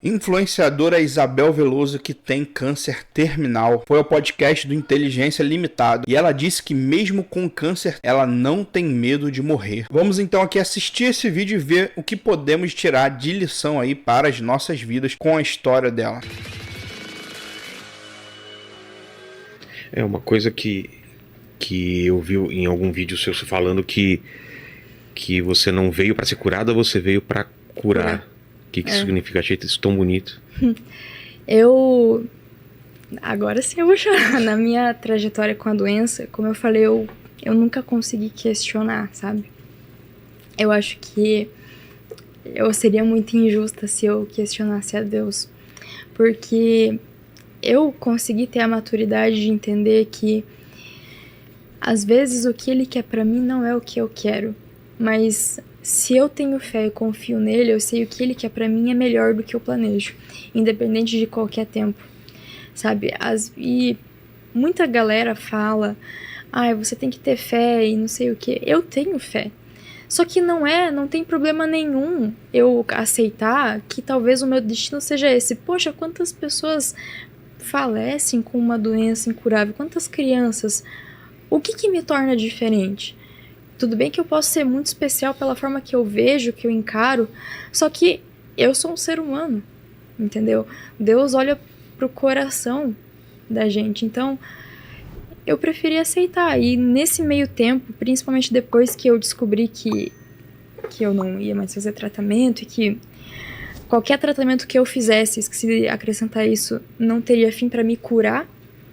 Influenciadora Isabel Veloso, que tem câncer terminal, foi ao podcast do Inteligência Limitado e ela disse que mesmo com câncer, ela não tem medo de morrer. Vamos então aqui assistir esse vídeo e ver o que podemos tirar de lição aí para as nossas vidas com a história dela. É uma coisa que eu vi em algum vídeo seu falando que você não veio para ser curada, você veio para curar. O que isso significa? Achei isso tão bonito. Agora sim eu vou chorar. Na minha trajetória com a doença, como eu falei, eu nunca consegui questionar, sabe? Eu acho que eu seria muito injusta se eu questionasse a Deus. Porque eu consegui ter a maturidade de entender que às vezes o que Ele quer pra mim não é o que eu quero. Mas se eu tenho fé e confio nele, eu sei o que Ele quer pra mim é melhor do que eu planejo, independente de qualquer tempo, sabe? E muita galera fala, você tem que ter fé e não sei o que. Eu tenho fé. Só que não tem problema nenhum eu aceitar que talvez o meu destino seja esse. Poxa, quantas pessoas falecem com uma doença incurável? Quantas crianças? O que me torna diferente? Tudo bem que eu posso ser muito especial pela forma que eu vejo, que eu encaro, só que eu sou um ser humano, entendeu? Deus olha pro coração da gente, então eu preferi aceitar. E nesse meio tempo, principalmente depois que eu descobri que eu não ia mais fazer tratamento e que qualquer tratamento que eu fizesse, se acrescentar isso, não teria fim pra me curar,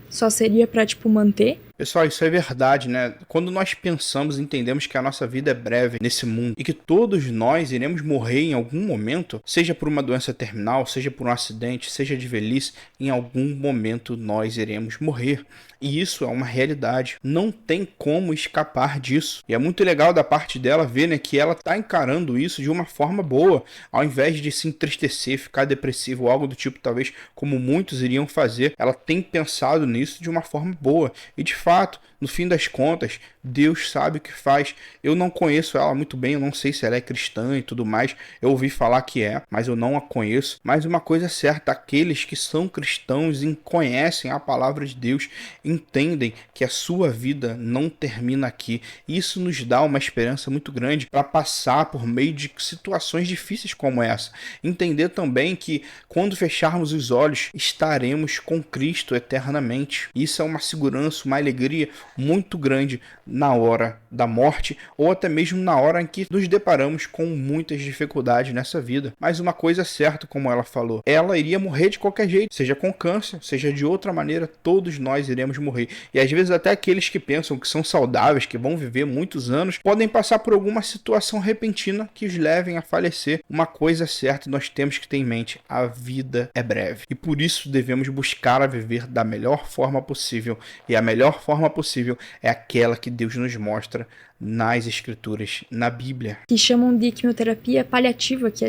só seria pra, manter. Pessoal, isso é verdade, né? Quando nós pensamos e entendemos que a nossa vida é breve nesse mundo e que todos nós iremos morrer em algum momento, seja por uma doença terminal, seja por um acidente, seja de velhice, em algum momento nós iremos morrer. E isso é uma realidade. Não tem como escapar disso. E é muito legal da parte dela ver, né, que ela tá encarando isso de uma forma boa, ao invés de se entristecer, ficar depressivo ou algo do tipo, talvez como muitos iriam fazer. Ela tem pensado nisso de uma forma boa. E de fato, no fim das contas, Deus sabe o que faz. Eu não conheço ela muito bem, eu não sei se ela é cristã e tudo mais. Eu ouvi falar que é, mas eu não a conheço. Mas uma coisa é certa, aqueles que são cristãos e conhecem a palavra de Deus, entendem que a sua vida não termina aqui. Isso nos dá uma esperança muito grande para passar por meio de situações difíceis como essa. Entender também que quando fecharmos os olhos, estaremos com Cristo eternamente. Isso é uma segurança, uma alegria muito grande na hora da morte ou até mesmo na hora em que nos deparamos com muitas dificuldades nessa vida. Mas uma coisa é certa, como ela falou, ela iria morrer de qualquer jeito, seja com câncer, seja de outra maneira, todos nós iremos morrer. E às vezes até aqueles que pensam que são saudáveis, que vão viver muitos anos, podem passar por alguma situação repentina que os levem a falecer. Uma coisa é certa, nós temos que ter em mente, a vida é breve. E por isso devemos buscar a viver da melhor forma possível. E a melhor forma possível é aquela que Deus nos mostra nas escrituras, na Bíblia. Que chamam de quimioterapia paliativa, que é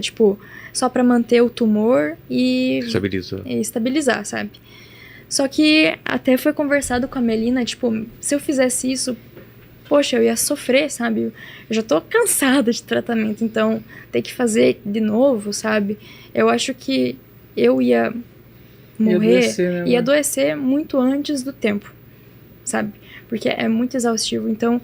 só pra manter o tumor e estabilizar, sabe? Só que até foi conversado com a Melina, se eu fizesse isso, poxa, eu ia sofrer, sabe? Eu já tô cansada de tratamento, então ter que fazer de novo, sabe? Eu acho que eu ia morrer, ia adoecer muito antes do tempo, sabe? Porque é muito exaustivo. Então,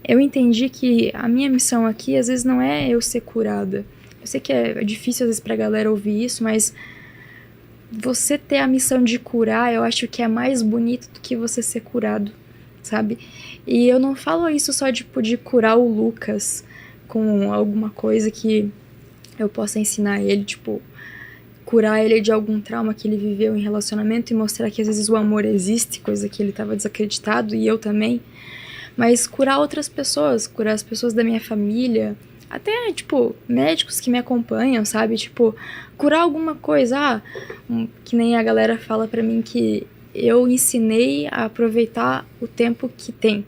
eu entendi que a minha missão aqui, às vezes, não é eu ser curada. Eu sei que é difícil, às vezes, pra galera ouvir isso, mas você ter a missão de curar, eu acho que é mais bonito do que você ser curado, sabe? E eu não falo isso só, de curar o Lucas com alguma coisa que eu possa ensinar ele, curar ele de algum trauma que ele viveu em relacionamento e mostrar que às vezes o amor existe, coisa que ele estava desacreditado, e eu também. Mas curar outras pessoas, curar as pessoas da minha família, até, médicos que me acompanham, sabe? Curar alguma coisa. Que nem a galera fala pra mim que eu ensinei a aproveitar o tempo que tem.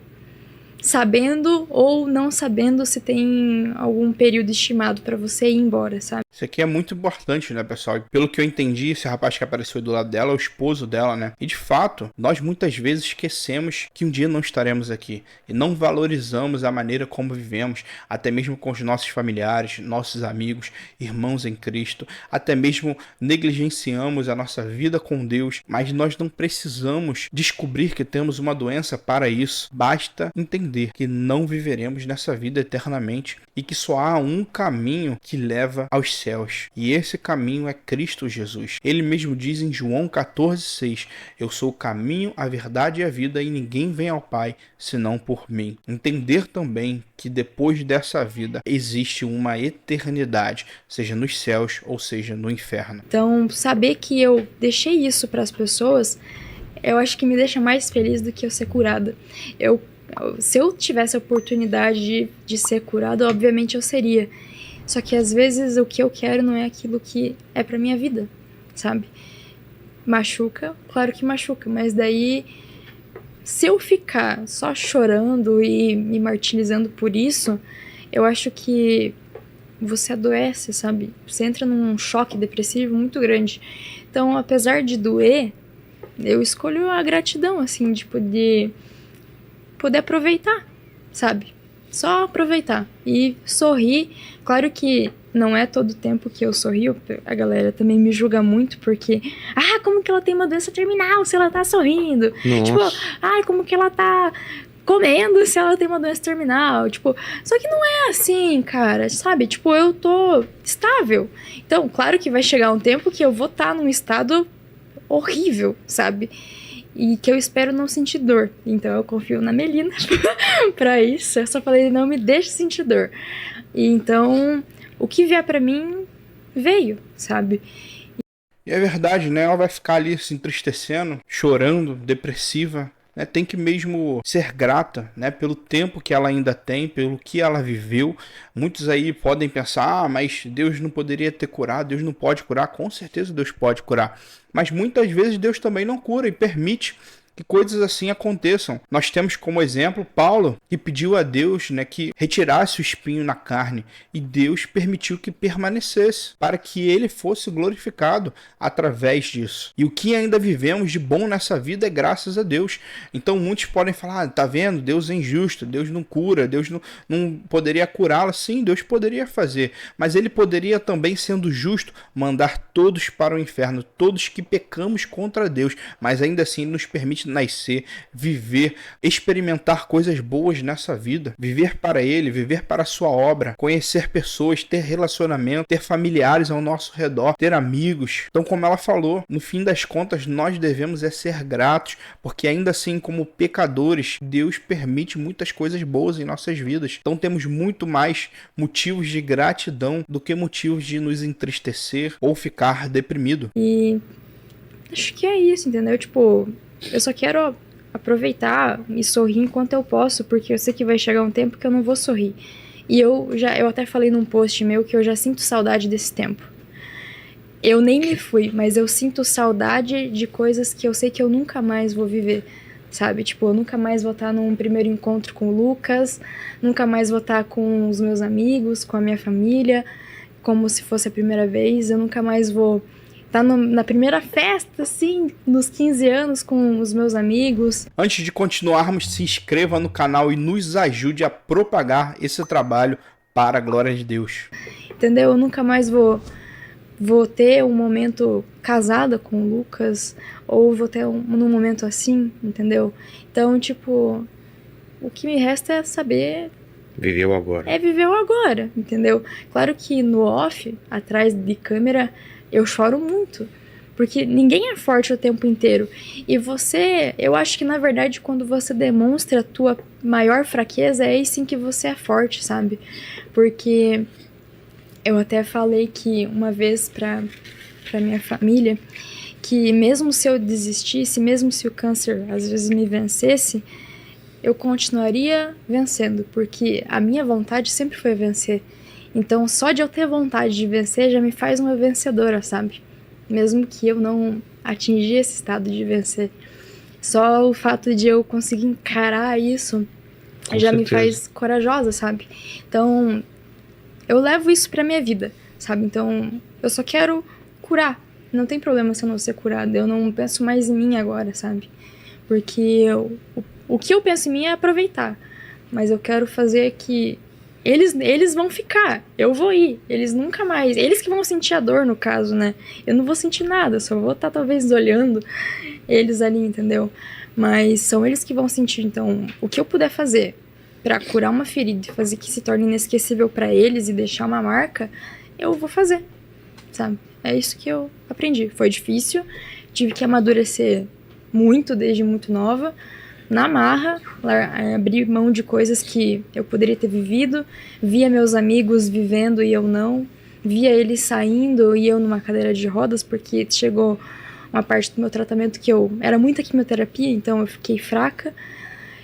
sabendo ou não sabendo se tem algum período estimado pra você ir embora, sabe? Isso aqui é muito importante, né, pessoal? Pelo que eu entendi, esse rapaz que apareceu do lado dela é o esposo dela, né? E de fato, nós muitas vezes esquecemos que um dia não estaremos aqui e não valorizamos a maneira como vivemos, até mesmo com os nossos familiares, nossos amigos, irmãos em Cristo, até mesmo negligenciamos a nossa vida com Deus, mas nós não precisamos descobrir que temos uma doença para isso. Basta entender que não viveremos nessa vida eternamente e que só há um caminho que leva aos céus. E esse caminho é Cristo Jesus. Ele mesmo diz em João 14,6: eu sou o caminho, a verdade e a vida, e ninguém vem ao Pai senão por mim. Entender também que depois dessa vida existe uma eternidade, seja nos céus ou seja no inferno. Então, saber que eu deixei isso para as pessoas, eu acho que me deixa mais feliz do que eu ser curada. Se eu tivesse a oportunidade de ser curada, obviamente eu seria. Só que às vezes o que eu quero não é aquilo que é pra minha vida, sabe? Machuca, claro que machuca, mas daí se eu ficar só chorando e me martirizando por isso, eu acho que você adoece, sabe? Você entra num choque depressivo muito grande. Então, apesar de doer, eu escolho a gratidão, assim, de poder aproveitar, sabe? Só aproveitar e sorrir. Claro que não é todo tempo que eu sorrio, a galera também me julga muito porque, como que ela tem uma doença terminal se ela tá sorrindo? Nossa. Tipo, como que ela tá comendo se ela tem uma doença terminal? Tipo, só que não é assim, cara, sabe? Tipo, eu tô estável. Então, claro que vai chegar um tempo que eu vou estar num estado horrível, sabe? E que eu espero não sentir dor. Então eu confio na Melina pra isso. Eu só falei, não me deixe sentir dor. E então, o que vier pra mim, veio, sabe? E é verdade, né? Ela vai ficar ali se entristecendo, chorando, depressiva. Né? Tem que mesmo ser grata, né? Pelo tempo que ela ainda tem, pelo que ela viveu. Muitos aí podem pensar, mas Deus não poderia ter curado, Deus não pode curar. Com certeza Deus pode curar. Mas muitas vezes Deus também não cura e permite que coisas assim aconteçam. Nós temos como exemplo Paulo, que pediu a Deus, né, que retirasse o espinho na carne, e Deus permitiu que permanecesse, para que ele fosse glorificado através disso. E o que ainda vivemos de bom nessa vida é graças a Deus. Então muitos podem falar, tá vendo, Deus é injusto, Deus não cura, Deus não poderia curá-la. Sim, Deus poderia fazer, mas ele poderia também, sendo justo, mandar todos para o inferno, todos que pecamos contra Deus, mas ainda assim nos permite nascer, viver, experimentar coisas boas nessa vida, viver para ele, viver para a sua obra, conhecer pessoas, ter relacionamento, ter familiares ao nosso redor, ter amigos. Então, como ela falou, no fim das contas nós devemos ser gratos, porque ainda assim, como pecadores, Deus permite muitas coisas boas em nossas vidas. Então temos muito mais motivos de gratidão do que motivos de nos entristecer ou ficar deprimido. E acho que é isso, entendeu? Tipo, eu só quero aproveitar e sorrir enquanto eu posso, porque eu sei que vai chegar um tempo que eu não vou sorrir. E eu até falei num post meu que eu já sinto saudade desse tempo. Eu nem me fui, mas eu sinto saudade de coisas que eu sei que eu nunca mais vou viver, sabe? Tipo, eu nunca mais vou estar num primeiro encontro com o Lucas, nunca mais vou estar com os meus amigos, com a minha família, como se fosse a primeira vez. Eu nunca mais vou estar na primeira festa, assim, nos 15 anos com os meus amigos. Antes de continuarmos, se inscreva no canal e nos ajude a propagar esse trabalho para a glória de Deus. Entendeu? Eu nunca mais vou ter um momento casada com o Lucas, ou vou ter num momento assim, entendeu? Então, tipo, o que me resta é saber... Viver o agora. É viver o agora, entendeu? Claro que no off, atrás de câmera, eu choro muito, porque ninguém é forte o tempo inteiro. E eu acho que na verdade quando você demonstra a tua maior fraqueza, é aí sim que você é forte, sabe? Porque eu até falei que uma vez pra minha família, que mesmo se eu desistisse, mesmo se o câncer às vezes me vencesse, eu continuaria vencendo, porque a minha vontade sempre foi vencer. Então, só de eu ter vontade de vencer já me faz uma vencedora, sabe? Mesmo que eu não atingir esse estado de vencer. Só o fato de eu conseguir encarar isso Com já me certeza. faz corajosa, sabe? Então, eu levo isso pra minha vida, sabe? Então, eu só quero curar. Não tem problema se eu não ser curada. Eu não penso mais em mim agora, sabe? Porque o que eu penso em mim é aproveitar. Mas eu quero fazer que eles vão ficar. Eu vou ir. Eles nunca mais. Eles que vão sentir a dor, no caso, né? Eu não vou sentir nada. Só vou estar, talvez, olhando eles ali, entendeu? Mas são eles que vão sentir. Então, o que eu puder fazer pra curar uma ferida e fazer que se torne inesquecível pra eles e deixar uma marca, eu vou fazer, sabe? É isso que eu aprendi. Foi difícil, tive que amadurecer muito desde muito nova, na marra, abrir mão de coisas que eu poderia ter vivido, via meus amigos vivendo e eu não, via eles saindo e eu numa cadeira de rodas, porque chegou uma parte do meu tratamento que era muita quimioterapia, então eu fiquei fraca.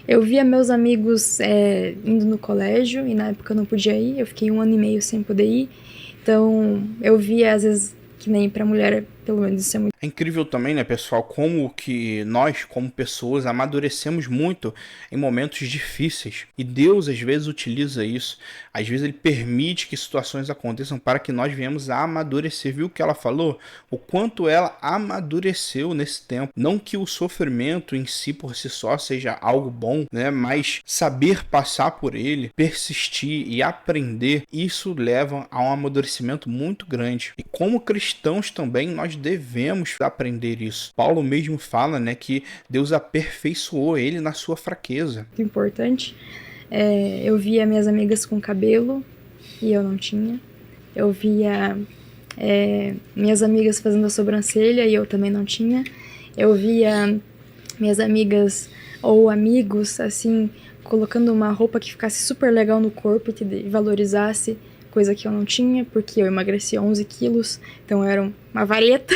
Eu via meus amigos indo no colégio e na época eu não podia ir, eu fiquei 1 ano e meio sem poder ir. Então eu via, às vezes, que nem pra mulher, pelo menos isso é muito. É incrível também, né, pessoal, como que nós, como pessoas, amadurecemos muito em momentos difíceis. E Deus, às vezes, utiliza isso. Às vezes, Ele permite que situações aconteçam para que nós venhamos a amadurecer. Viu o que ela falou? O quanto ela amadureceu nesse tempo. Não que o sofrimento em si, por si só, seja algo bom, né, mas saber passar por ele, persistir e aprender, isso leva a um amadurecimento muito grande. E como cristãos também, nós devemos aprender isso. Paulo mesmo fala, né, que Deus aperfeiçoou ele na sua fraqueza. Muito importante. Eu via minhas amigas com cabelo e eu não tinha. Eu via minhas amigas fazendo a sobrancelha e eu também não tinha. Eu via minhas amigas ou amigos, assim, colocando uma roupa que ficasse super legal no corpo e que valorizasse, coisa que eu não tinha, porque eu emagreci 11 quilos, então eu era uma vareta.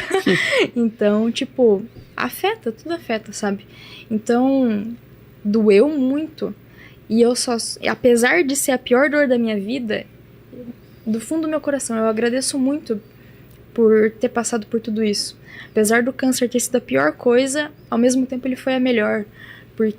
Então, tipo, tudo afeta, sabe? Então, doeu muito. E eu apesar de ser a pior dor da minha vida, do fundo do meu coração, eu agradeço muito por ter passado por tudo isso. Apesar do câncer ter sido a pior coisa, ao mesmo tempo ele foi a melhor.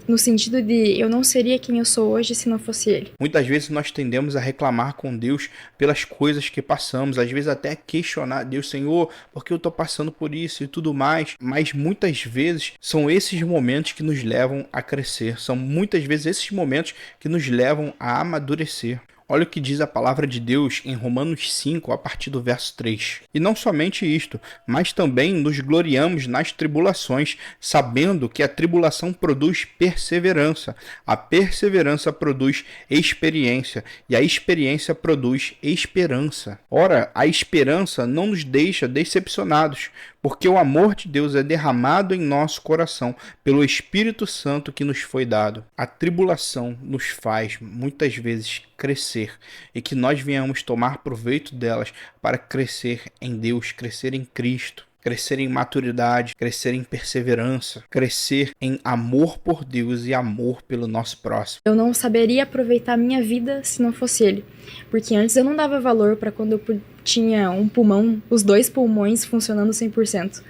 No sentido de eu não seria quem eu sou hoje se não fosse ele. Muitas vezes nós tendemos a reclamar com Deus pelas coisas que passamos, às vezes até questionar Deus, Senhor, por que eu estou passando por isso e tudo mais, mas muitas vezes são esses momentos que nos levam a crescer, são muitas vezes esses momentos que nos levam a amadurecer. Olha o que diz a palavra de Deus em Romanos 5, a partir do verso 3. E não somente isto, mas também nos gloriamos nas tribulações, sabendo que a tribulação produz perseverança, a perseverança produz experiência, e a experiência produz esperança. Ora, a esperança não nos deixa decepcionados, porque o amor de Deus é derramado em nosso coração pelo Espírito Santo que nos foi dado. A tribulação nos faz, muitas vezes, crescer e que nós venhamos tomar proveito delas para crescer em Deus, crescer em Cristo, crescer em maturidade, crescer em perseverança, crescer em amor por Deus e amor pelo nosso próximo. Eu não saberia aproveitar a minha vida se não fosse ele, porque antes eu não dava valor para quando eu tinha um pulmão, os 2 pulmões funcionando 100%.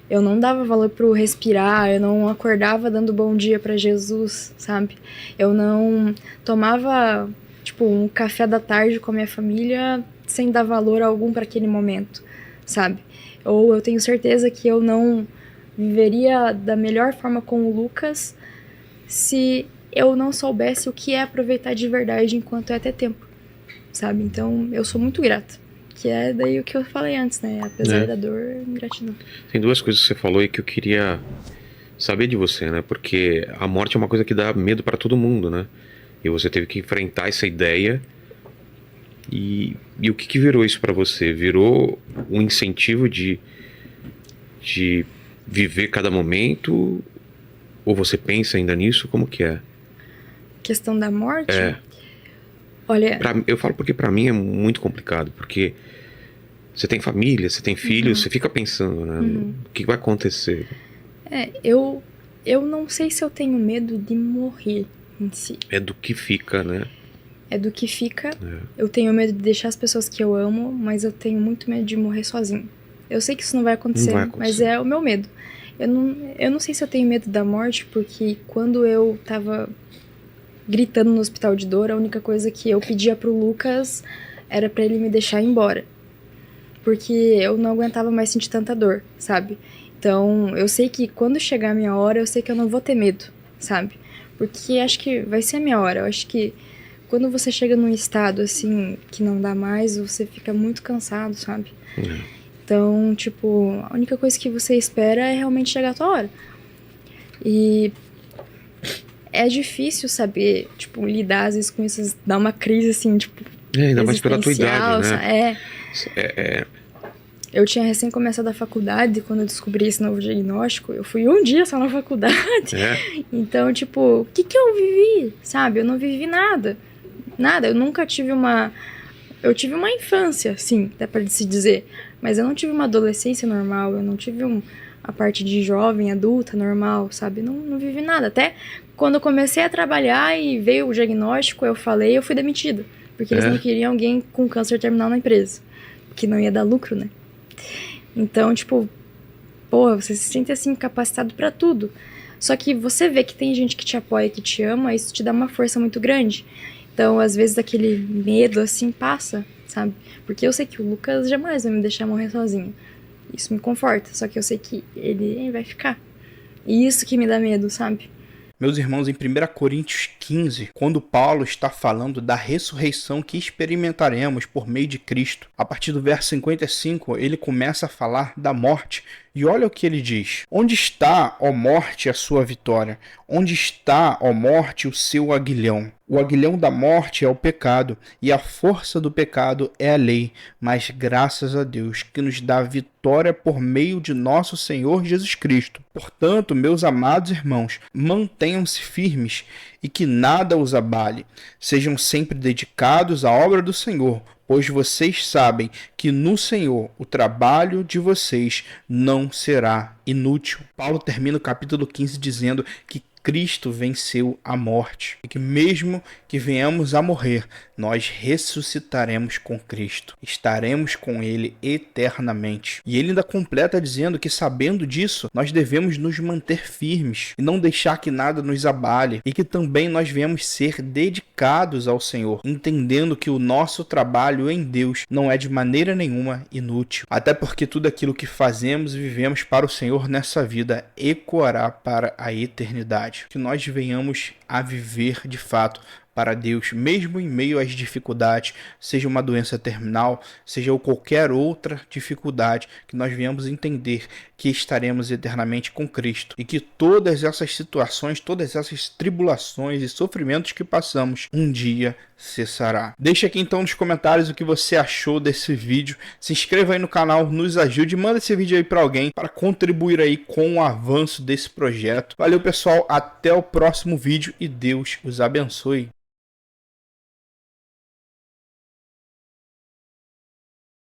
Eu não dava valor pro respirar, eu não acordava dando bom dia para Jesus, sabe? Eu não tomava, tipo, um café da tarde com a minha família sem dar valor algum para aquele momento, sabe? Ou eu tenho certeza que eu não viveria da melhor forma com o Lucas se eu não soubesse o que é aproveitar de verdade enquanto é ter tempo, sabe? Então, eu sou muito grata. Que é daí o que eu falei antes, né? Apesar da dor, gratidão. Tem 2 coisas que você falou aí que eu queria saber de você, né? Porque a morte é uma coisa que dá medo para todo mundo, né? E você teve que enfrentar essa ideia. E o que virou isso para você? Virou um incentivo de viver cada momento? Ou você pensa ainda nisso? Como que é? Questão da morte? Olha... Eu falo porque para mim é muito complicado, porque você tem família, você tem filhos, você fica pensando, né? O que vai acontecer? Eu não sei se eu tenho medo de morrer em si. É do que fica, né? É do que fica. Eu tenho medo de deixar as pessoas que eu amo, mas eu tenho muito medo de morrer sozinho. Eu sei que isso não vai acontecer, mas é o meu medo. Eu não sei se eu tenho medo da morte, porque quando eu tava gritando no hospital de dor, a única coisa que eu pedia pro Lucas era pra ele me deixar ir embora. Porque eu não aguentava mais sentir tanta dor, sabe? Então, eu sei que quando chegar a minha hora, eu sei que eu não vou ter medo, sabe? Porque acho que vai ser a minha hora. Eu acho que quando você chega num estado, assim, que não dá mais, você fica muito cansado, sabe? Então, tipo, a única coisa que você espera é realmente chegar a tua hora. E é difícil saber, tipo, lidar às vezes com isso, dar uma crise, assim, tipo, Ainda mais pela tua idade, né? sabe? Eu tinha recém começado a faculdade, quando eu descobri esse novo diagnóstico, eu fui um dia só na faculdade. Então, tipo, o que eu vivi, sabe? Eu não vivi nada. Nada, eu nunca tive uma... Eu tive uma infância, sim, até pra se dizer. Mas eu não tive uma adolescência normal, eu não tive a parte de jovem, adulta, normal, sabe? Não vivi nada. Até quando eu comecei a trabalhar e veio o diagnóstico, eu fui demitida. Porque eles não queriam alguém com câncer terminal na empresa. Que não ia dar lucro, né? Então, tipo, porra, você se sente assim, capacitado pra tudo. Só que você vê que tem gente que te apoia, que te ama, isso te dá uma força muito grande. Então, às vezes, aquele medo, assim, passa, sabe? Porque eu sei que o Lucas jamais vai me deixar morrer sozinho. Isso me conforta, só que eu sei que ele vai ficar. E isso que me dá medo, sabe? Meus irmãos, em 1 Coríntios 15, quando Paulo está falando da ressurreição que experimentaremos por meio de Cristo, a partir do verso 55, ele começa a falar da morte. E olha o que ele diz: onde está, ó morte, a sua vitória? Onde está, ó morte, o seu aguilhão? O aguilhão da morte é o pecado, e a força do pecado é a lei. Mas graças a Deus, que nos dá vitória por meio de nosso Senhor Jesus Cristo. Portanto, meus amados irmãos, mantenham-se firmes e que nada os abale. Sejam sempre dedicados à obra do Senhor, pois vocês sabem que no Senhor o trabalho de vocês não será inútil. Paulo termina o capítulo 15 dizendo que Cristo venceu a morte e que mesmo que venhamos a morrer, nós ressuscitaremos com Cristo, estaremos com Ele eternamente. E ele ainda completa dizendo que, sabendo disso, nós devemos nos manter firmes e não deixar que nada nos abale, e que também nós venhamos ser dedicados ao Senhor, entendendo que o nosso trabalho em Deus não é de maneira nenhuma inútil, até porque tudo aquilo que fazemos e vivemos para o Senhor nessa vida ecoará para a eternidade. Que nós venhamos a viver de fato para Deus, mesmo em meio às dificuldades, seja uma doença terminal, seja qualquer outra dificuldade, que nós venhamos entender que estaremos eternamente com Cristo e que todas essas situações, todas essas tribulações e sofrimentos que passamos, um dia cessará. Deixa aqui então nos comentários o que você achou desse vídeo, se inscreva aí no canal, nos ajude, manda esse vídeo aí para alguém para contribuir aí com o avanço desse projeto. Valeu pessoal, até o próximo vídeo e Deus os abençoe.